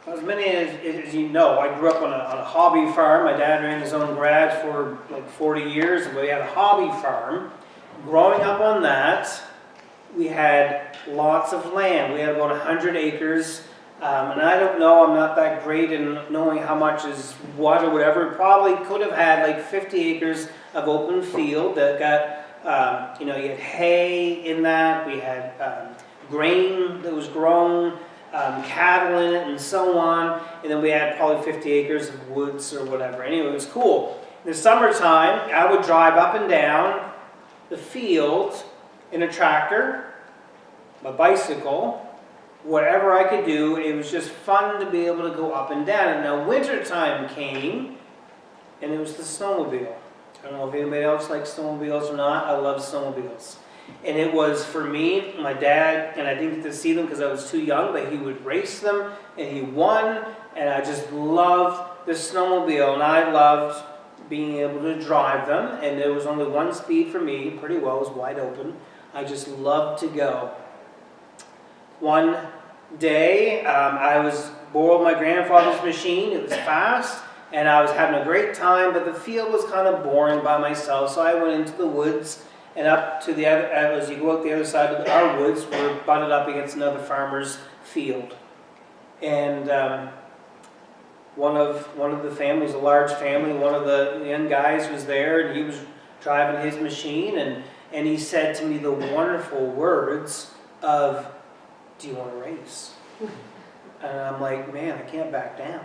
As many as you know, I grew up on a hobby farm. My dad ran his own garage for like 40 years, and we had a hobby farm. Growing up on that, we had lots of land. We had about 100 acres, and I don't know, I'm not that great in knowing how much is what or whatever. Probably could have had like 50 acres of open field that got, you had hay in that. We had grain that was grown. Cattle in it and so on, and then we had probably 50 acres of woods or whatever. Anyway, it was cool. In the summertime, I would drive up and down the field in a tractor, my bicycle, whatever I could do. It was just fun to be able to go up and down. And now wintertime came, and it was the snowmobile. I don't know if anybody else likes snowmobiles or not. I love snowmobiles. And it was, for me, my dad, and I didn't get to see them because I was too young, but he would race them, and he won, and I just loved the snowmobile, and I loved being able to drive them, and there was only one speed for me, pretty well, it was wide open. I just loved to go. One day, I borrowed my grandfather's machine. It was fast, and I was having a great time, but the field was kind of boring by myself, so I went into the woods. And up to the other, as you go out the other side of our woods, we're butted up against another farmer's field. And one of the families, a large family, one of the young guys was there, and he was driving his machine, and he said to me the wonderful words of, "Do you want to race?" And I'm like, man, I can't back down.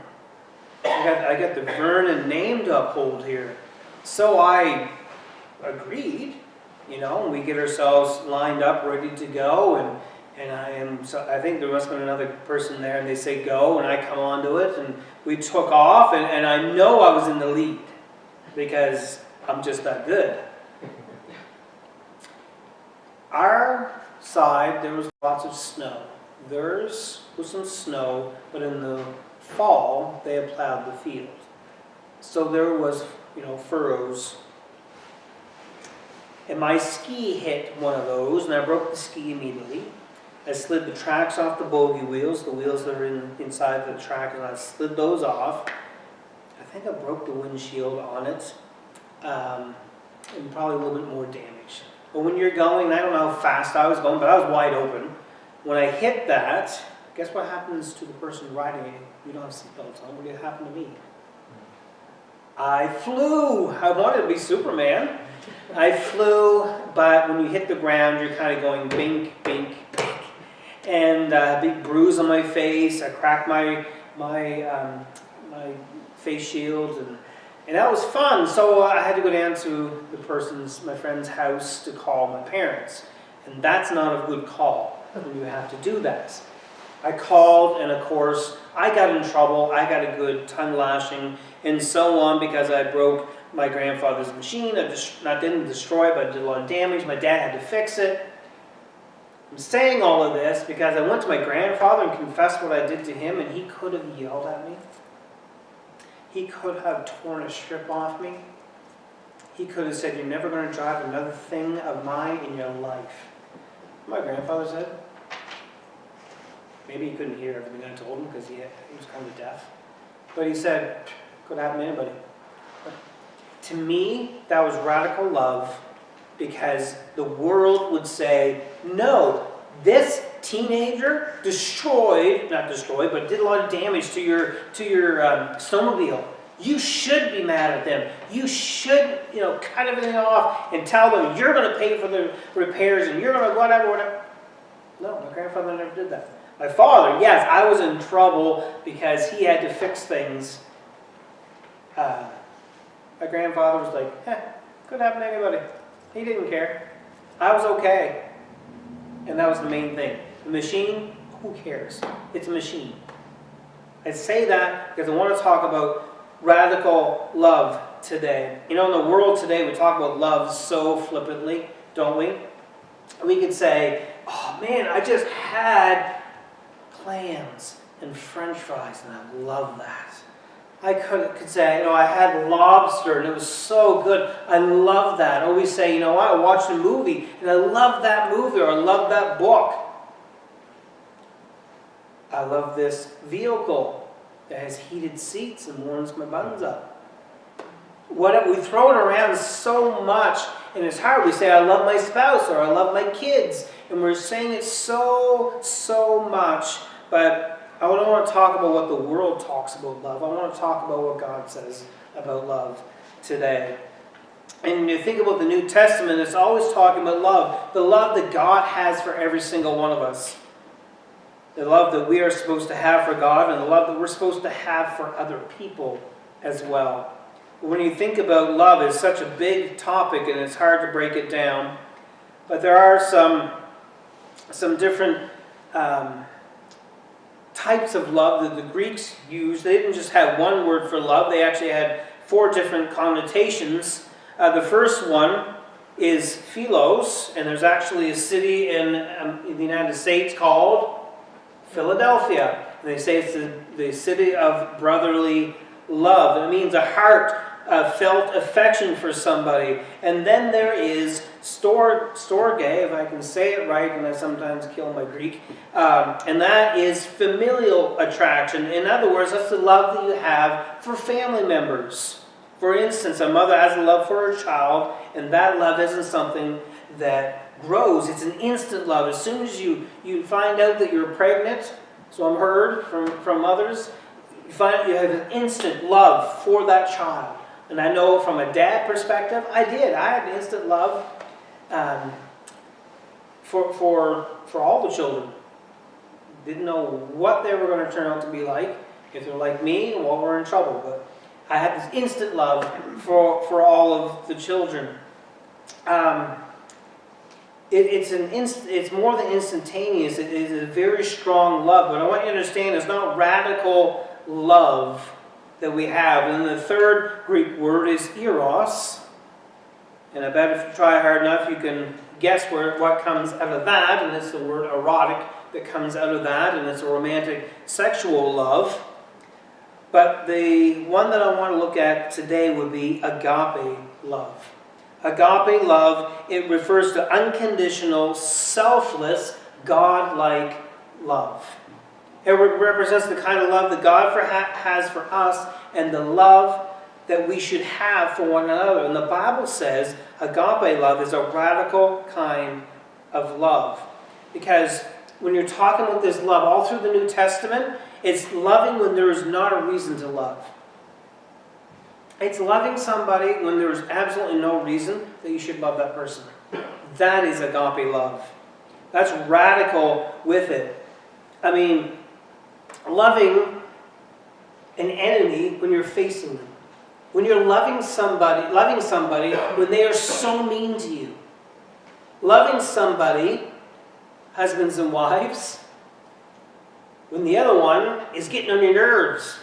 I got the Vernon name to uphold here. So I agreed. And we get ourselves lined up, ready to go, so I think there must have been another person there, and they say go, and I come onto it, and we took off, and I know I was in the lead, because I'm just that good. Our side, there was lots of snow. Theirs was some snow, but in the fall, they had plowed the field. So there was, furrows. And my ski hit one of those, and I broke the ski immediately. I slid the tracks off the bogey wheels, the wheels that are inside the track, and I slid those off. I think I broke the windshield on it, and probably a little bit more damage. But when you're going, I don't know how fast I was going, but I was wide open. When I hit that, guess what happens to the person riding it? You don't have seatbelts on. What did happen to me? I flew. I wanted to be Superman. I flew, but when you hit the ground, you're kind of going bink, bink, bink. And a big bruise on my face. I cracked my face shield, and that was fun. So I had to go down to my friend's house to call my parents. And that's not a good call when you have to do that. I called, and of course, I got in trouble. I got a good tongue lashing and so on because I broke my grandfather's machine. I didn't destroy it, but I did a lot of damage. My dad had to fix it. I'm saying all of this because I went to my grandfather and confessed what I did to him, and he could have yelled at me. He could have torn a strip off me. He could have said, "You're never going to drive another thing of mine in your life." My grandfather said. Maybe he couldn't hear everything I told him because he was kind of deaf. But he said, could happen to anybody. But to me, that was radical love, because the world would say, no, this teenager not destroyed, but did a lot of damage to your snowmobile. You should be mad at them. You should, cut everything off and tell them you're going to pay for the repairs and you're going to whatever. No, my grandfather never did that. My father, yes, I was in trouble because he had to fix things. My grandfather was like, could happen to anybody. He didn't care. I was okay. And that was the main thing. The machine, who cares? It's a machine. I say that because I want to talk about radical love today. In the world today, we talk about love so flippantly, don't we? We could say, oh man, I just had clams and french fries, and I love that. I could say, I had lobster, and it was so good. I love that. Or we say, I watched a movie, and I love that movie, or I love that book. I love this vehicle that has heated seats and warms my buns up. We throw it around so much, and it's hard. We say, I love my spouse, or I love my kids, and we're saying it so much, but I don't want to talk about what the world talks about love. I want to talk about what God says about love today. And when you think about the New Testament, it's always talking about love. The love that God has for every single one of us. The love that we are supposed to have for God, and the love that we're supposed to have for other people as well. When you think about love, it's such a big topic and it's hard to break it down. But there are some different types of love that the Greeks used. They didn't just have one word for love. They actually had 4 different connotations. The first one is philos, and there's actually a city in the United States called Philadelphia. And they say it's the city of brotherly love. It means a heart felt affection for somebody. And then there is storge, if I can say it right, and I sometimes kill my Greek, and that is familial attraction. In other words, that's the love that you have for family members. For instance, a mother has a love for her child, and that love isn't something that grows. It's an instant love. As soon as you find out that you're pregnant, so I'm heard from mothers, you find you have an instant love for that child. And I know from a dad perspective, I had instant love for all the children. Didn't know what they were going to turn out to be like, if they're like me, well, we're in trouble. But I had this instant love for all of the children. It's more than instantaneous. It is a very strong love. But I want you to understand, it's not radical love that we have. And the third Greek word is eros. And I bet if you try hard enough, you can guess what comes out of that. And it's the word erotic that comes out of that. And it's a romantic sexual love. But the one that I want to look at today would be agape love. Agape love, it refers to unconditional, selfless, God-like love. It represents the kind of love that God has for us and the love that we should have for one another. And the Bible says agape love is a radical kind of love. Because when you're talking about this love all through the New Testament, it's loving when there is not a reason to love. It's loving somebody when there's absolutely no reason that you should love that person. That is agape love. That's radical with it. I mean, loving an enemy when you're facing them. When you're loving somebody when they are so mean to you. Loving somebody, husbands and wives, when the other one is getting on your nerves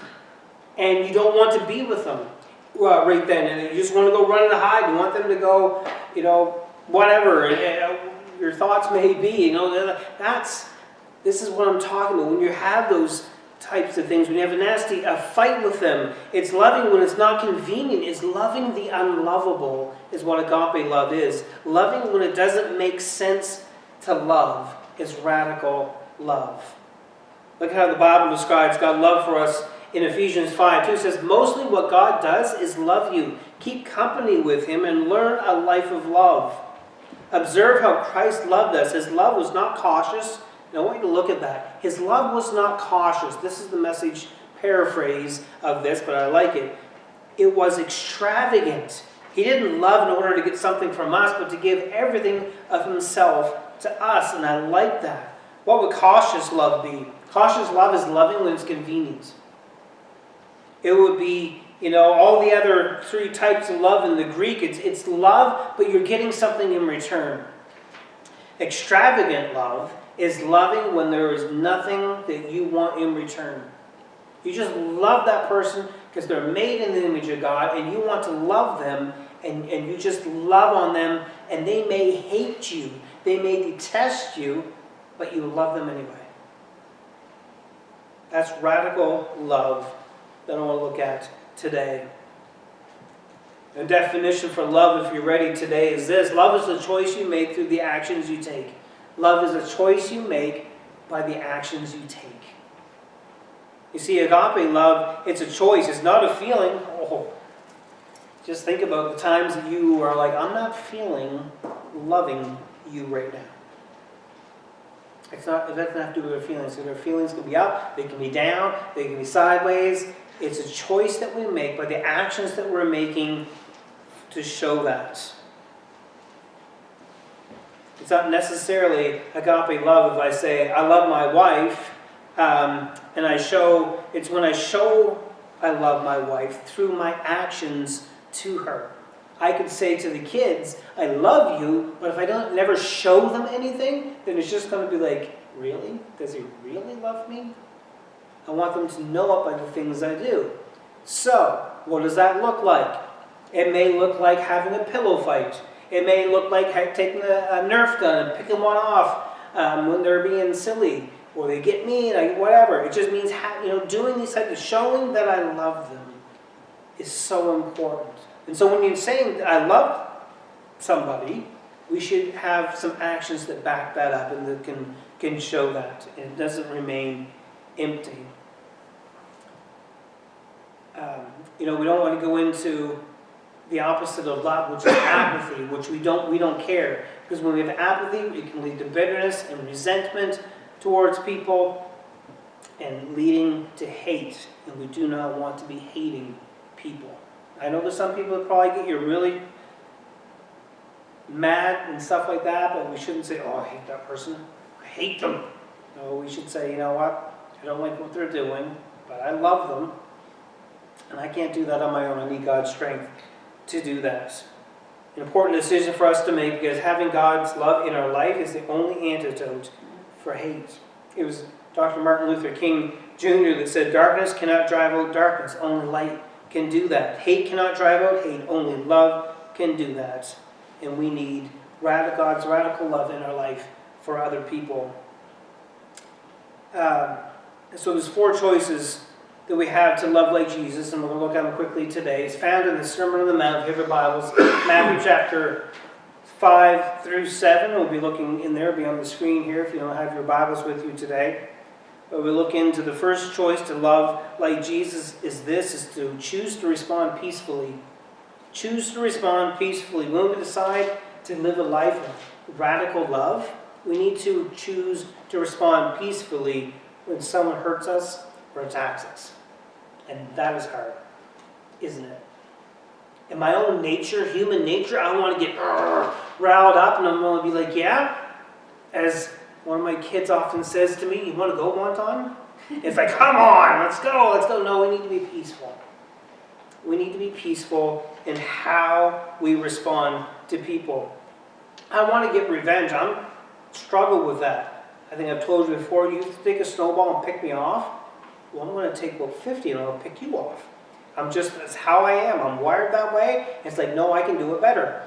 and you don't want to be with them right then, and you just want to go run and hide. You want them to go, whatever your thoughts may be. This is what I'm talking about. When you have those types of things, when you have a fight with them, it's loving when it's not convenient. It's loving the unlovable is what agape love is. Loving when it doesn't make sense to love is radical love. Look how the Bible describes God's love for us in Ephesians 5:2. It says, mostly what God does is love you. Keep company with Him and learn a life of love. Observe how Christ loved us. His love was not cautious. And I want you to look at that. His love was not cautious. This is the Message paraphrase of this, but I like it. It was extravagant. He didn't love in order to get something from us, but to give everything of Himself to us. And I like that. What would cautious love be? Cautious love is loving when it's convenient. It would be, all the other 3 types of love in the Greek. It's love, but you're getting something in return. Extravagant love is loving when there is nothing that you want in return. You just love that person because they're made in the image of God, and you want to love them, and you just love on them, and they may hate you, they may detest you, but you love them anyway. That's radical love that I want to look at today. The definition for love, if you're ready today, is this. Love is the choice you make through the actions you take. Love is a choice you make by the actions you take. You see, agape love, it's a choice. It's not a feeling. Oh, just think about the times that you are like, I'm not feeling loving you right now. It doesn't have to do with our feelings. Because our feelings can be up, they can be down, they can be sideways. It's a choice that we make by the actions that we're making to show that. It's not necessarily agape love if I say, I love my wife, and it's when I show I love my wife through my actions to her. I could say to the kids, I love you, but if I don't never show them anything, then it's just going to be like, really? Does he really love me? I want them to know it by the things I do. So, what does that look like? It may look like having a pillow fight. It may look like taking a Nerf gun and picking one off when they're being silly, or they get mean, whatever. It just means doing these types of showing that I love them is so important. And so when you're saying that I love somebody, we should have some actions that back that up and that can show that, and it doesn't remain empty. We don't want to go into the opposite of love, which is apathy, which we don't care. Because when we have apathy, it can lead to bitterness and resentment towards people and leading to hate. And we do not want to be hating people. I know there's some people that probably get you really mad and stuff like that, but we shouldn't say, oh, I hate that person. I hate them. No, we should say, you know what? I don't like what they're doing, but I love them. And I can't do that on my own. I need God's strength to do that. An important decision for us to make, because having God's love in our life is the only antidote for hate. It was Dr. Martin Luther King Jr. that said, darkness cannot drive out darkness, only light can do that. Hate cannot drive out hate, only love can do that. And we need God's radical love in our life for other people. So there's 4 choices that we have to love like Jesus, and we're going to look at them quickly today. It's found in the Sermon on the Mount. If you have your Bibles, Matthew chapter 5 through 7. We'll be looking in there, be on the screen here if you don't have your Bibles with you today. But we look into the first choice to love like Jesus is to choose to respond peacefully. Choose to respond peacefully. When we decide to live a life of radical love, we need to choose to respond peacefully when someone hurts us or attacks us. And that is hard, isn't it? In my own nature, human nature, I want to get riled up, and I'm going to be like, yeah? As one of my kids often says to me, you want to go one time? It's like, come on, let's go. No, we need to be peaceful. We need to be peaceful in how we respond to people. I want to get revenge. I struggle with that. I think I've told you before, you take a snowball and pick me off. Well, I'm going to take about 50 and I'll pick you off. That's how I am. I'm wired that way. It's like, no, I can do it better.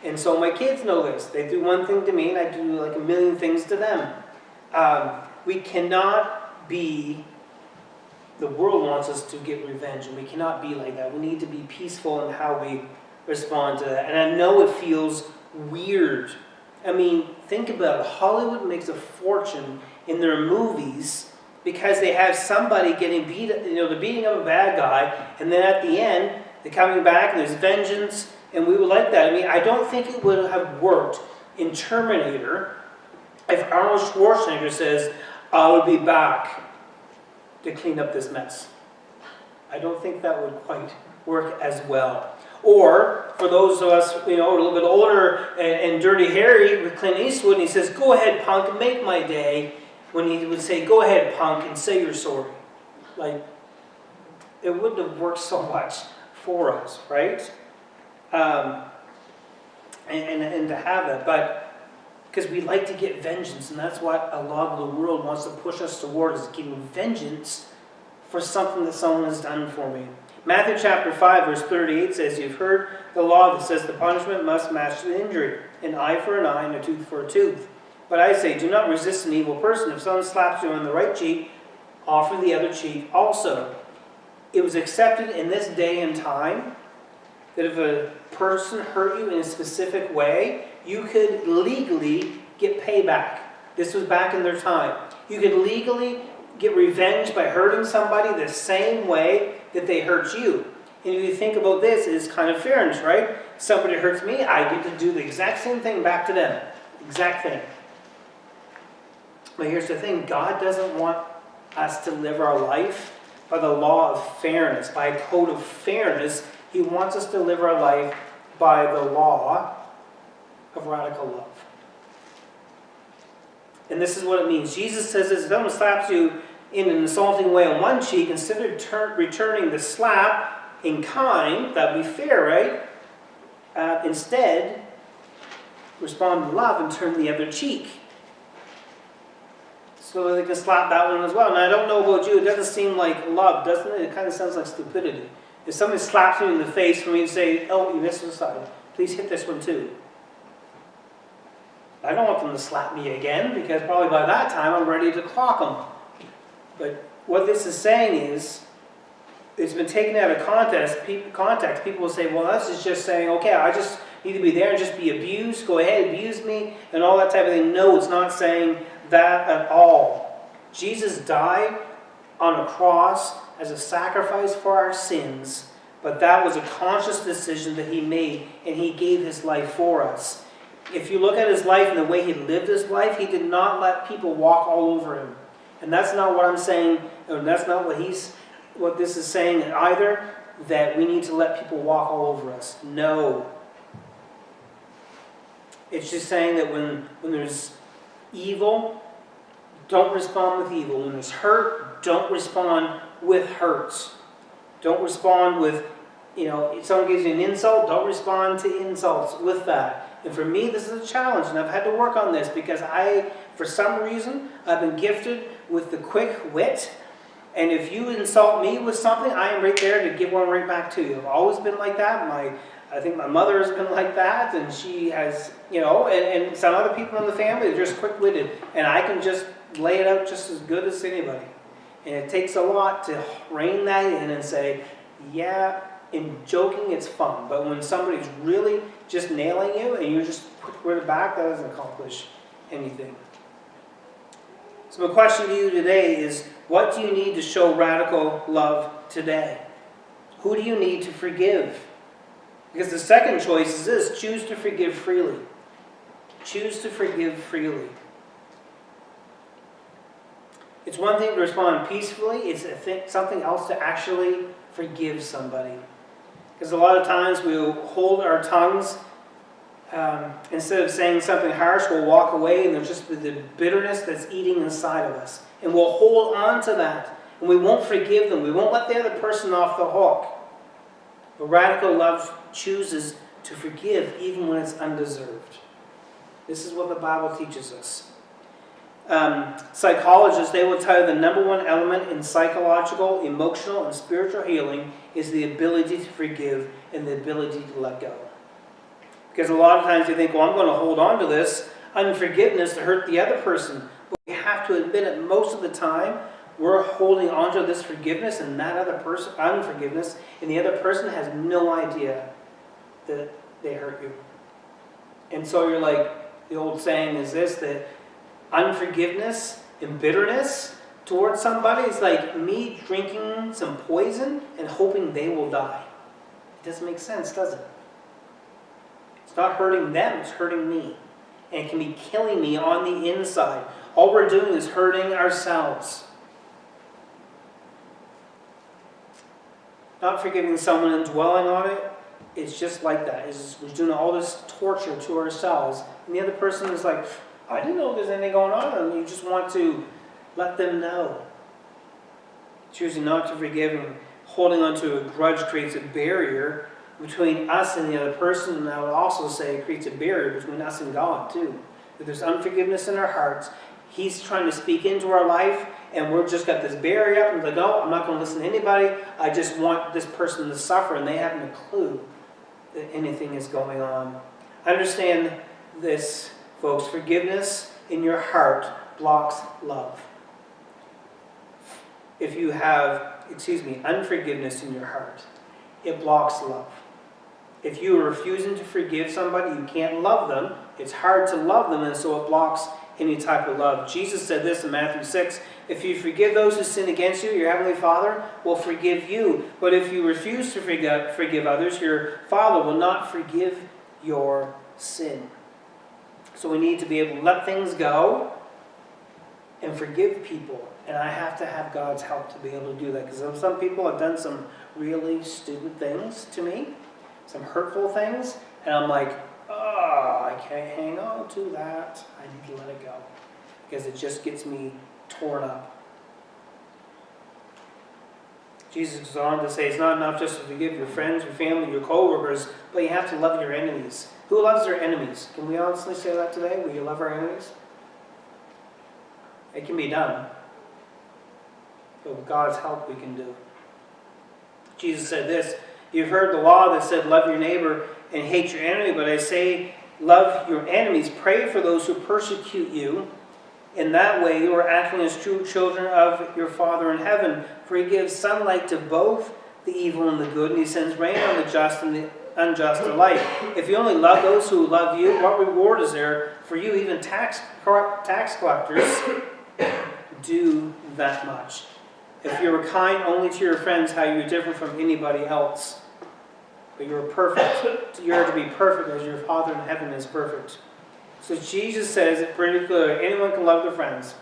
And so my kids know this. They do one thing to me and I do like a million things to them. We cannot be, the world wants us to get revenge, and we cannot be like that. We need to be peaceful in how we respond to that. And I know it feels weird. I mean, think about it. Hollywood makes a fortune in their movies because they have somebody getting beat, they're beating up a bad guy, and then at the end, they're coming back and there's vengeance, and we would like that. I mean, I don't think it would have worked in Terminator if Arnold Schwarzenegger says, I'll be back to clean up this mess. I don't think that would quite work as well. Or, for those of us, a little bit older, and Dirty Harry with Clint Eastwood, and he says, go ahead, punk, make my day. When he would say, go ahead, punk, and say you're sorry. Like, it wouldn't have worked so much for us, right? And to have that, but because we like to get vengeance, and that's what a lot of the world wants to push us towards, is getting vengeance for something that someone has done for me. Matthew chapter 5, verse 38 says, you've heard the law that says the punishment must match the injury, an eye for an eye and a tooth for a tooth. But I say, do not resist an evil person. If someone slaps you on the right cheek, offer the other cheek also. It was accepted in this day and time that if a person hurt you in a specific way, you could legally get payback. This was back in their time. You could legally get revenge by hurting somebody the same way that they hurt you. And if you think about this, it's kind of fairness, right? Somebody hurts me, I get to do the exact same thing back to them. Exact thing. But here's the thing, God doesn't want us to live our life by the law of fairness, by a code of fairness. He wants us to live our life by the law of radical love. And this is what it means. Jesus says this, if someone slaps you in an insulting way on one cheek, instead of returning the slap in kind, that would be fair, right? Instead, respond with love and turn the other cheek. So they can slap that one as well. And I don't know about you, it doesn't seem like love, doesn't it? It kind of sounds like stupidity. If somebody slaps me in the face for me to say, oh, you missed this side, please hit this one too. I don't want them to slap me again, because probably by that time I'm ready to clock them. But what this is saying is, it's been taken out of context. People will say, well, this is just saying, okay, I just need to be there and just be abused. Go ahead, abuse me, and all that type of thing. No, it's not saying that at all. Jesus died on a cross as a sacrifice for our sins, but that was a conscious decision that he made, and he gave his life for us. If you look at his life and the way he lived his life, he did not let people walk all over him. And that's not what I'm saying, and that's not what this is saying either, that we need to let people walk all over us. No. It's just saying that when there's evil, don't respond with evil. When there's hurt, don't respond with hurts. Don't respond with, if someone gives you an insult, don't respond to insults with that. And for me, this is a challenge, and I've had to work on this because for some reason, I've been gifted with the quick wit. And if you insult me with something, I am right there to give one right back to you. I've always been like that. I think my mother has been like that, and she has, and some other people in the family are just quick-witted. And I can just lay it out just as good as anybody. And it takes a lot to rein that in and say, yeah, in joking it's fun. But when somebody's really just nailing you and you just put it back, that doesn't accomplish anything. So my question to you today is, what do you need to show radical love today? Who do you need to forgive? Because the second choice is this: choose to forgive freely. Choose to forgive freely. It's one thing to respond peacefully. It's something else to actually forgive somebody. Because a lot of times we'll hold our tongues. Instead of saying something harsh, we'll walk away, and there's just the bitterness that's eating inside of us. And we'll hold on to that. And we won't forgive them. We won't let the other person off the hook. But radical love chooses to forgive even when it's undeserved. This is what the Bible teaches us. Psychologists, they will tell you the number one element in psychological, emotional, and spiritual healing is the ability to forgive and the ability to let go. Because a lot of times you think, well, I'm going to hold on to this unforgiveness to hurt the other person. But we have to admit it, most of the time, we're holding on to this forgiveness and that other person, unforgiveness, and the other person has no idea that they hurt you. And so you're like, the old saying is this, that unforgiveness and bitterness towards somebody is like me drinking some poison and hoping they will die. It doesn't make sense, does it? It's not hurting them, it's hurting me. And it can be killing me on the inside. All we're doing is hurting ourselves. Not forgiving someone and dwelling on it, it's just like that. We're doing all this torture to ourselves. And the other person is like, I didn't know there's anything going on. And you just want to let them know. Choosing not to forgive and holding on to a grudge creates a barrier between us and the other person. And I would also say it creates a barrier between us and God too. If there's unforgiveness in our hearts, He's trying to speak into our life, and we're just got this barrier up and like, no, I'm not going to listen to anybody. I just want this person to suffer, and they haven't a clue that anything is going on. Understand this, folks. Forgiveness in your heart blocks love. If you have, unforgiveness in your heart, it blocks love. If you are refusing to forgive somebody, you can't love them. It's hard to love them, and so it blocks any type of love. Jesus said this in Matthew 6, if you forgive those who sin against you, your heavenly Father will forgive you. But if you refuse to forgive others, your Father will not forgive your sin. So we need to be able to let things go and forgive people. And I have to have God's help to be able to do that. Because some people have done some really stupid things to me, some hurtful things, and I'm like, oh, I can't hang on to that. I need to let it go. Because it just gets me torn up. Jesus goes on to say it's not enough just to forgive your friends, your family, your co-workers, but you have to love your enemies. Who loves their enemies? Can we honestly say that today? Will you love our enemies? It can be done. But with God's help, we can do it. Jesus said this, you've heard the law that said love your neighbor and hate your enemy, but I say love your enemies. Pray for those who persecute you. In that way, you are acting as true children of your Father in heaven. For he gives sunlight to both the evil and the good, and he sends rain on the just and the unjust alike. If you only love those who love you, what reward is there for you? Even corrupt tax collectors do that much. If you were kind only to your friends, how you are different from anybody else. But you're perfect. You're to be perfect as your Father in heaven is perfect. So Jesus says it pretty clearly. Anyone can love their friends.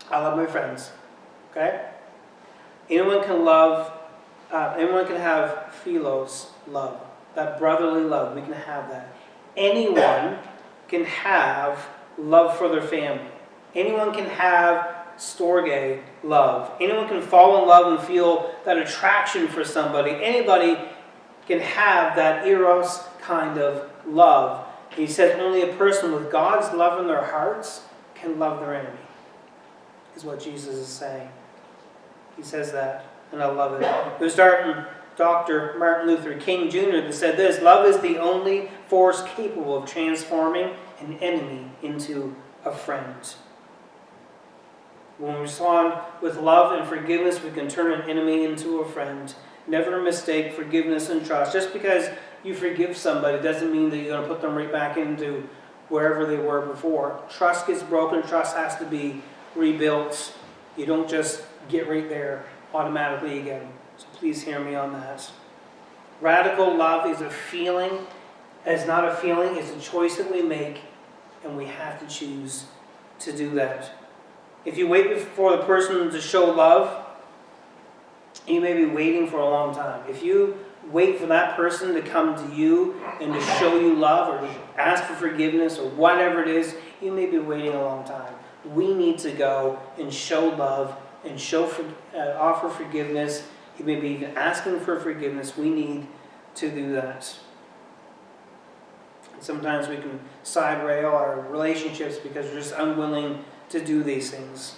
I love my friends. Okay? Anyone can love, anyone can have philos love. That brotherly love. We can have that. Anyone can have love for their family. Anyone can have storge love. Anyone can fall in love and feel that attraction for somebody. Anybody can have that eros kind of love. He says only a person with God's love in their hearts can love their enemy, is what Jesus is saying. He says that, and I love it. It was Dr. Martin Luther King Jr. that said this, love is the only force capable of transforming an enemy into a friend. When we respond with love and forgiveness, we can turn an enemy into a friend. Never mistake forgiveness and trust. Just because you forgive somebody doesn't mean that you're going to put them right back into wherever they were before. Trust gets broken. Trust has to be rebuilt. You don't just get right there automatically again. So please hear me on that. Radical love is a feeling. It's not a feeling. It's a choice that we make, and we have to choose to do that. If you wait for the person to show love, you may be waiting for a long time. If you wait for that person to come to you and to show you love or to ask for forgiveness or whatever it is, you may be waiting a long time. We need to go and show love and offer forgiveness. You may be even asking for forgiveness. We need to do that. And sometimes we can side rail our relationships because we're just unwilling to do these things.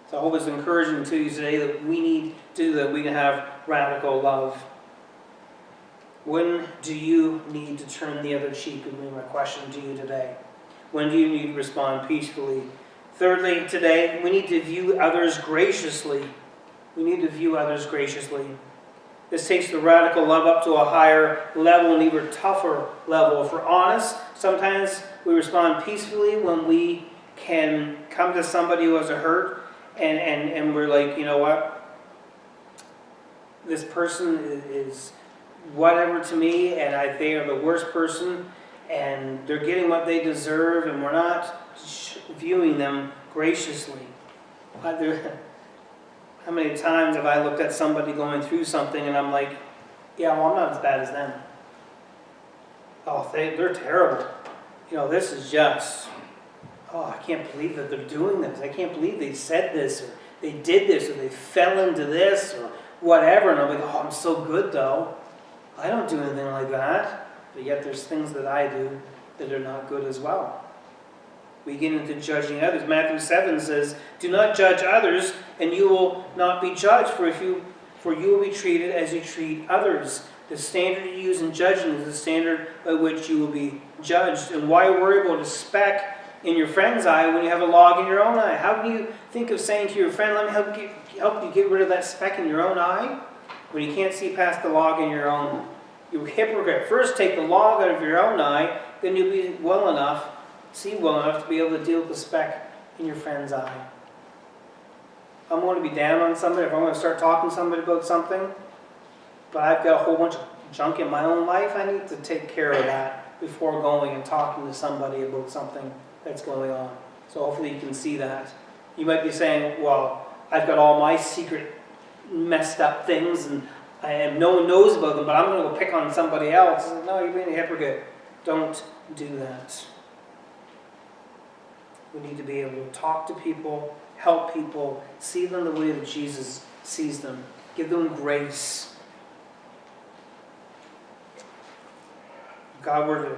So I hope it's encouraging to you today that we need to do that. We can have radical love. When do you need to turn the other cheek? Would be my question to you today. When do you need to respond peacefully? Thirdly, today, we need to view others graciously. We need to view others graciously. This takes the radical love up to a higher level, an even tougher level. If we're honest, sometimes we respond peacefully when we can come to somebody who has a hurt and we're like, you know what? This person is whatever to me, and they are the worst person, and they're getting what they deserve, and we're not viewing them graciously. How many times have I looked at somebody going through something and I'm like, yeah, well, I'm not as bad as them. Oh, they're terrible. This is just, I can't believe that they're doing this. I can't believe they said this, or they did this, or they fell into this, or whatever. And I'm like, I'm so good, though. I don't do anything like that. But yet there's things that I do that are not good as well. We get into judging others. Matthew 7 says, do not judge others, and you will not be judged, for you will be treated as you treat others. The standard you use in judging is the standard by which you will be judged. And why worry about a speck in your friend's eye when you have a log in your own eye? How can you think of saying to your friend, let me help you get rid of that speck in your own eye, when you can't see past the log in your own? You hypocrite. First take the log out of your own eye, then you'll be well enough see well enough to be able to deal with the speck in your friend's eye. If I'm going to be down on somebody, if I'm going to start talking to somebody about something, but I've got a whole bunch of junk in my own life, I need to take care of that before going and talking to somebody about something that's going on. So hopefully you can see that. You might be saying, well, I've got all my secret messed up things and no one knows about them, but I'm going to go pick on somebody else. No, you're being a hypocrite. Don't do that. We need to be able to talk to people, help people, see them the way that Jesus sees them. Give them grace. If God were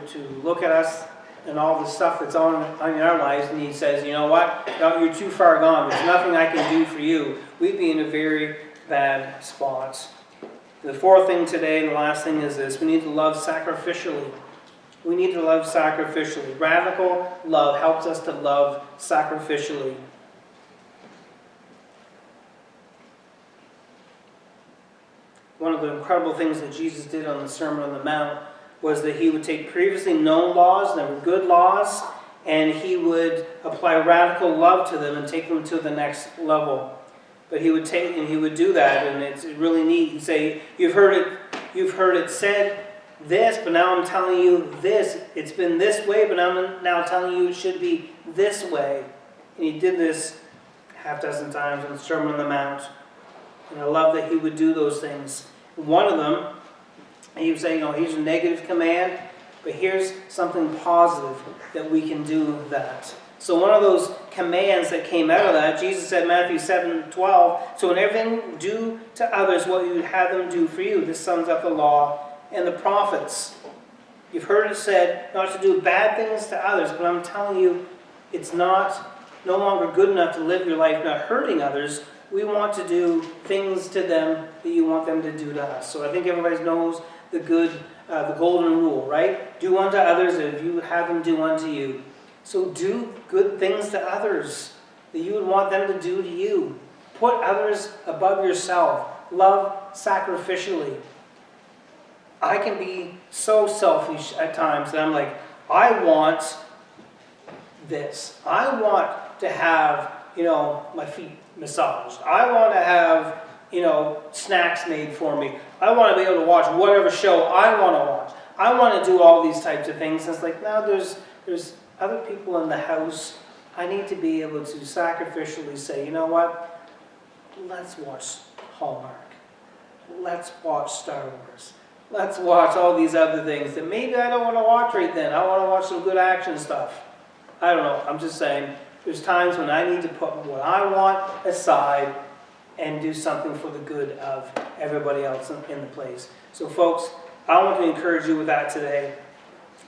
to look at us and all the stuff that's on in our lives, and he says, you know what, no, you're too far gone, there's nothing I can do for you, we'd be in a very bad spot. The fourth thing today, and the last thing, is this: we need to love sacrificially. We need to love sacrificially. Radical love helps us to love sacrificially. One of the incredible things that Jesus did on the Sermon on the Mount was that he would take previously known laws, that were good laws, and he would apply radical love to them and take them to the next level. But he would take and he would do that, and it's really neat. He'd say, you've heard it said this, but now I'm telling you this. It's been this way, but I'm now telling you it should be this way. And he did this half dozen times on the Sermon on the Mount. And I love that he would do those things. One of them, he would say, here's a negative command, but here's something positive that we can do that. So one of those commands that came out of that, Jesus said, Matthew 7:12, so in everything do to others what you would have them do for you. This sums up the law and the prophets. You've heard it said not to do bad things to others, but I'm telling you, it's no longer good enough to live your life not hurting others. We want to do things to them that you want them to do to us. So I think everybody knows the golden rule, right? Do unto others as you have them do unto you. So do good things to others that you would want them to do to you. Put others above yourself. Love sacrificially. I can be so selfish at times that I'm like, I want this. I want to have, my feet massaged. I want to have, snacks made for me. I want to be able to watch whatever show I want to watch. I want to do all these types of things. And it's like, now there's other people in the house. I need to be able to sacrificially say, you know what? Let's watch Hallmark. Let's watch Star Wars. Let's watch all these other things that maybe I don't want to watch right then. I want to watch some good action stuff. I don't know. I'm just saying, there's times when I need to put what I want aside and do something for the good of everybody else in the place. So folks, I want to encourage you with that today.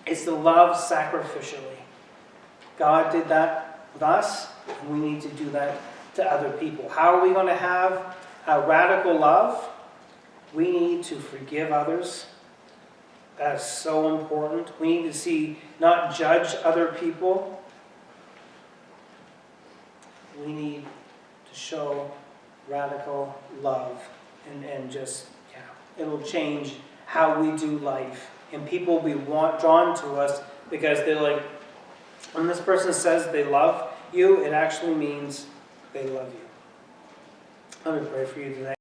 It's to love sacrificially. God did that with us, and we need to do that to other people. How are we going to have a radical love? We need to forgive others. That is so important. We need to not judge other people. We need to show radical love and it'll change how we do life. And people will be drawn to us because they're like, when this person says they love you, it actually means they love you. Let me pray for you today.